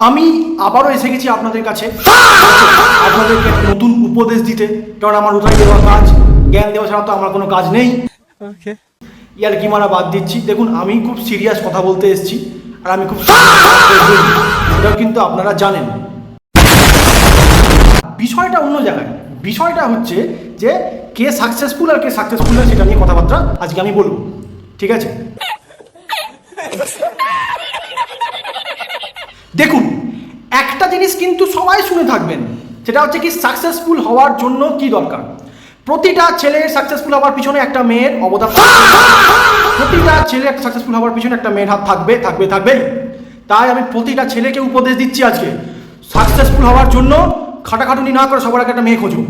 আমি আবারও এসে গেছি আপনাদের কাছে আপনাদেরকে নতুন উপদেশ দিতে, কারণ আমার উদাই দেওয়া কাজ, জ্ঞান দেওয়া ছাড়া তো আমার কোনো কাজ নেই। ইয়ার কি মারা বাদ দিচ্ছি। দেখুন, আমি খুব সিরিয়াস কথা বলতে এসেছি, আর আমি খুব সেটাও কিন্তু আপনারা জানেন। বিষয়টা অন্য জায়গায়। বিষয়টা হচ্ছে যে কে সাকসেসফুল আর কে সাকসেসফুল না, সেটা নিয়ে কথাবার্তা আজকে আমি বলবো, ঠিক আছে? দেখুন, একটা জিনিস কিন্তু সবাই শুনে থাকবেন, সেটা হচ্ছে কি সাকসেসফুল হওয়ার জন্য কি দরকার। প্রতিটা ছেলে সাকসেসফুল হওয়ার পিছনে একটা মেয়ের অবদান, প্রতিটা ছেলে সাকসেসফুল হওয়ার পিছনে একটা মেয়ের হাত থাকবে থাকবে থাকবেই। তাই আমি প্রতিটা ছেলেকে উপদেশ দিচ্ছি আজকে, সাকসেসফুল হওয়ার জন্য খাটাখাটুনি না করে সবার আগে একটা মেয়ে খোঁজো।